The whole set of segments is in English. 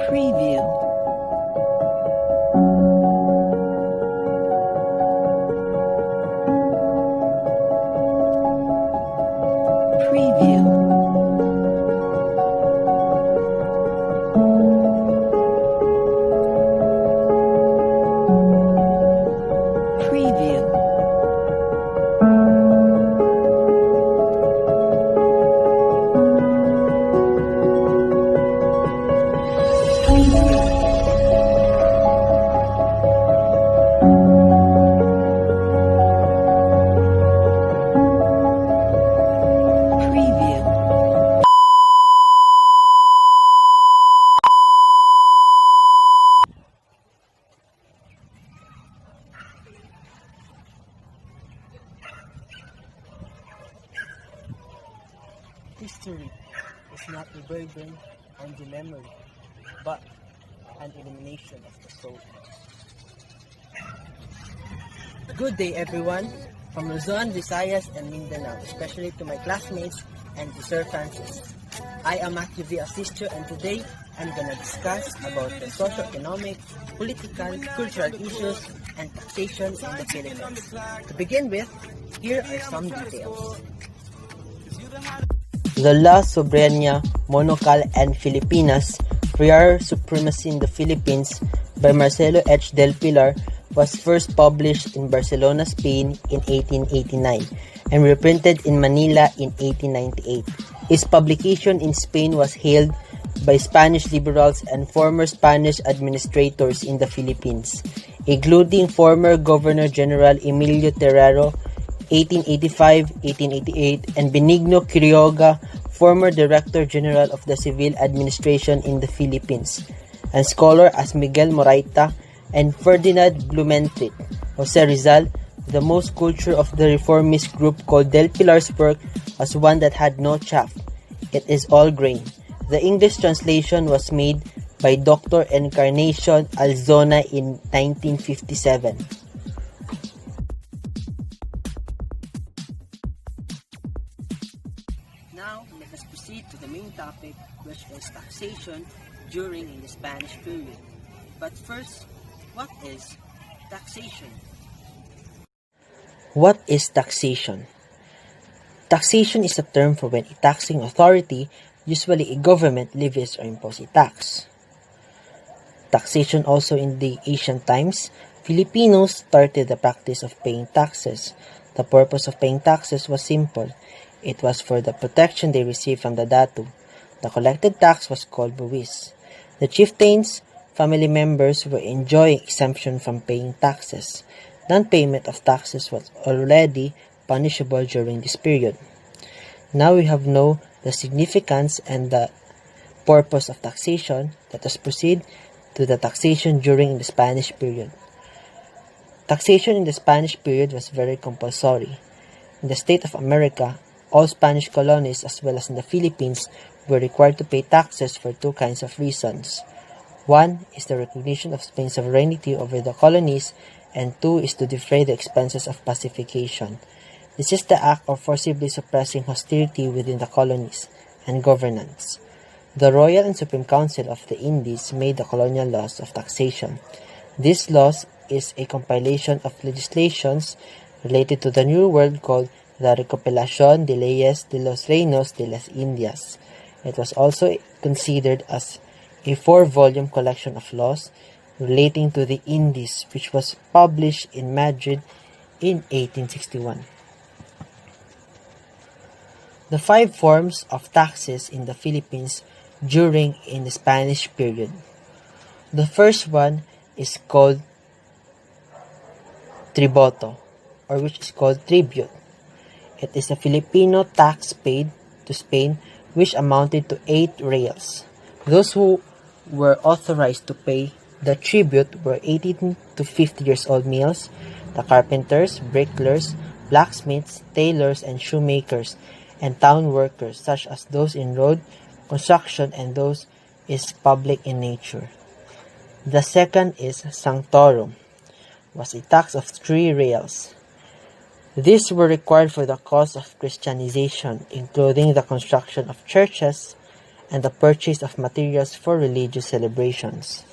Preview. Preview. Preview. Preview. History is not a burden on the memory, but an illumination of the soul. Good day, everyone, from Luzon, Visayas, and Mindanao, especially to my classmates and to Sir Francis. I am Matthew V. Asistio, and today I'm gonna discuss about the socio-economic, political, cultural issues, and taxation in the Philippines. To begin with, here are some details. The La Soberania, Monocal, and Filipinas, Prior Supremacy in the Philippines by Marcelo H. del Pilar was first published in Barcelona, Spain in 1889 and reprinted in Manila in 1898. Its publication in Spain was hailed by Spanish liberals and former Spanish administrators in the Philippines, including former Governor General Emilio Terrero 1885-1888, and Benigno Quiroga, former Director General of the Civil Administration in the Philippines, and scholar as Miguel Moraita and Ferdinand Blumentritt. Jose Rizal, the most cultured of the reformist group, called Del Pilar's work as one that had no chaff. It is all grain. The English translation was made by Dr. Encarnacion Alzona in 1957. Now, let us proceed to the main topic, which is taxation during the Spanish period. But first, what is taxation? What is taxation? Taxation is a term for when a taxing authority, usually a government, levies or imposes a tax. Taxation also in the ancient times, Filipinos started the practice of paying taxes. The purpose of paying taxes was simple. It was for the protection they received from the datu. The collected tax was called buwis. The chieftains, family members were enjoying exemption from paying taxes. Non-payment of taxes was already punishable during this period. Now we have know the significance and the purpose of taxation. Let us proceed to the taxation during the Spanish period. Taxation in the Spanish period was very compulsory. In the state of America, all Spanish colonies as well as in the Philippines were required to pay taxes for two kinds of reasons. One is the recognition of Spain's sovereignty over the colonies, and two is to defray the expenses of pacification. This is the act of forcibly suppressing hostility within the colonies and governance. The Royal and Supreme Council of the Indies made the colonial laws of taxation. This laws is a compilation of legislations related to the New World called the Recopilación de Leyes de los Reinos de las Indias. It was also considered as a 4-volume collection of laws relating to the Indies, which was published in Madrid in 1861. The 5 forms of taxes in the Philippines during in the Spanish period. The first one is called tributo, or which is called tribute. It is a Filipino tax paid to Spain, which amounted to 8 reals. Those who were authorized to pay the tribute were 18 to 50 years old males, the carpenters, bricklayers, blacksmiths, tailors, and shoemakers, and town workers, such as those in road construction and those is public in nature. The second is sanctorum, was a tax of 3 reals. These were required for the cause of Christianization, including the construction of churches and the purchase of materials for religious celebrations.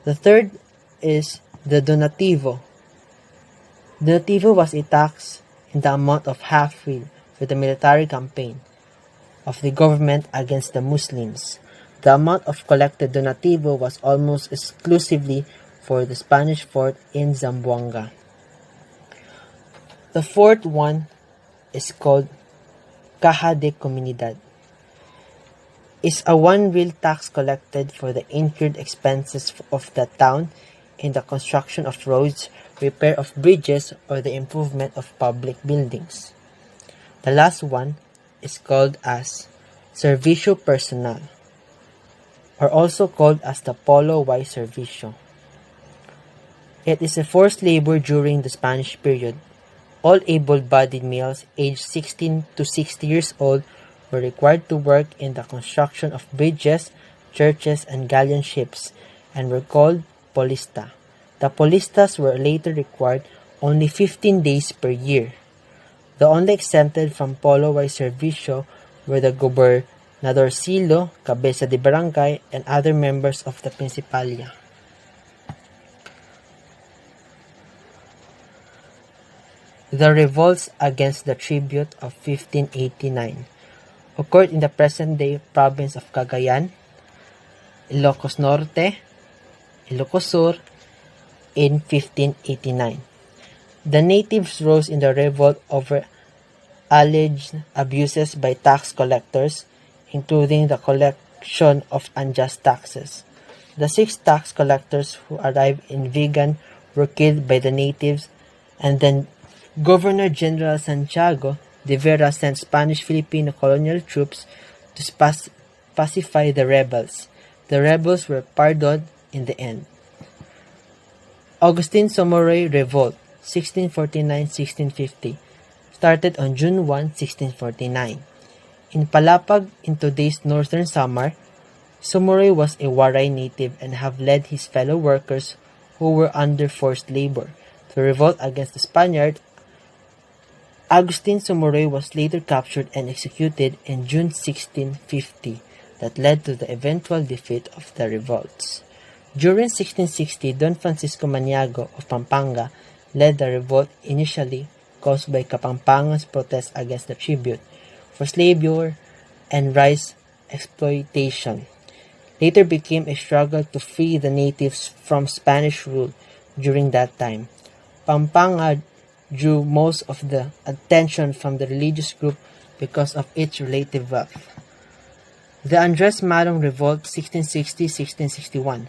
The third is the donativo. Donativo was a tax in the amount of half-real for the military campaign of the government against the Muslims. The amount of collected donativo was almost exclusively for the Spanish fort in Zamboanga. The fourth one is called Caja de Comunidad. It's a 1 real tax collected for the incurred expenses of the town in the construction of roads, repair of bridges, or the improvement of public buildings. The last one is called as Servicio Personal, or also called as the Polo Y Servicio. It is a forced labor during the Spanish period. All able-bodied males aged 16 to 60 years old were required to work in the construction of bridges, churches, and galleon ships, and were called polista. The polistas were later required only 15 days per year. The only exempted from Polo Y Servicio were the gobernadorcillo, cabeza de barangay, and other members of the Principalia. The revolts against the tribute of 1589 occurred in the present-day province of Cagayan, Ilocos Norte, Ilocos Sur, in 1589. The natives rose in the revolt over alleged abuses by tax collectors, including the collection of unjust taxes. The 6 tax collectors who arrived in Vigan were killed by the natives, and then Governor General Santiago de Vera sent Spanish-Filipino colonial troops to pacify the rebels. The rebels were pardoned in the end. Agustin Somoray Revolt, 1649-1650, started on June 1, 1649. In Palapag, in today's northern Samar, Somoray was a Waray native and have led his fellow workers who were under forced labor to revolt against the Spaniards. Agustin Somoray was later captured and executed in June 1650 that led to the eventual defeat of the revolts. During 1660, Don Francisco Maniago of Pampanga led the revolt initially caused by Kapampangans' protests against the tribute, forced labor, and rice exploitation. Later became a struggle to free the natives from Spanish rule during that time. Pampanga drew most of the attention from the religious group because of its relative wealth. The Andres Malong Revolt 1660-1661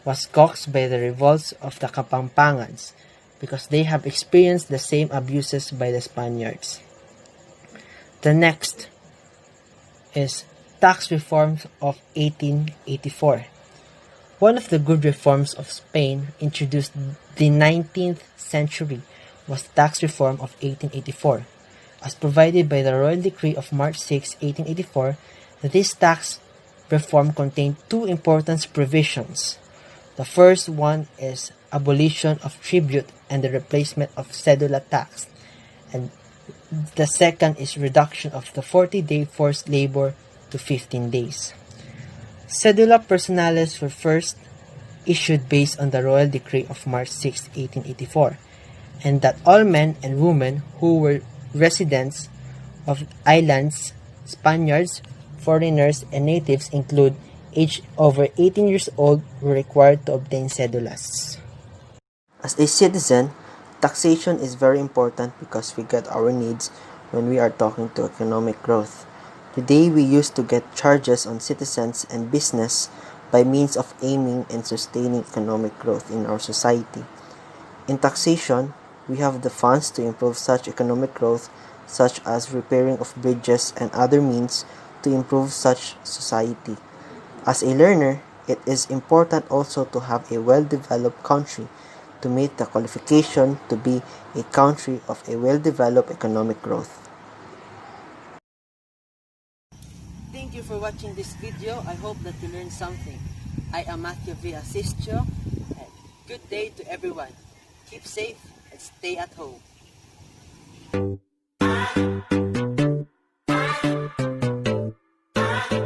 was caused by the revolts of the Kapampangans because they have experienced the same abuses by the Spaniards. The next is tax reforms of 1884. One of the good reforms of Spain introduced the 19th century was the tax reform of 1884. As provided by the Royal Decree of March 6, 1884, this tax reform contained 2 important provisions. The first one is abolition of tribute and the replacement of cedula tax, and the second is reduction of the 40-day forced labor to 15 days. Cedula personales were first issued based on the Royal Decree of March 6, 1884, and that all men and women who were residents of islands, Spaniards, foreigners, and natives include aged over 18 years old were required to obtain cedulas. As a citizen, taxation is very important because we get our needs when we are talking to economic growth. Today, we used to get charges on citizens and business by means of aiming and sustaining economic growth in our society. In taxation, we have the funds to improve such economic growth, such as repairing of bridges and other means to improve such society. As a learner, it is important also to have a well-developed country to meet the qualification to be a country of a well-developed economic growth. Thank you for watching this video. I hope that you learned something. I am Matthew V. Asistio, and good day to everyone. Keep safe and stay at home.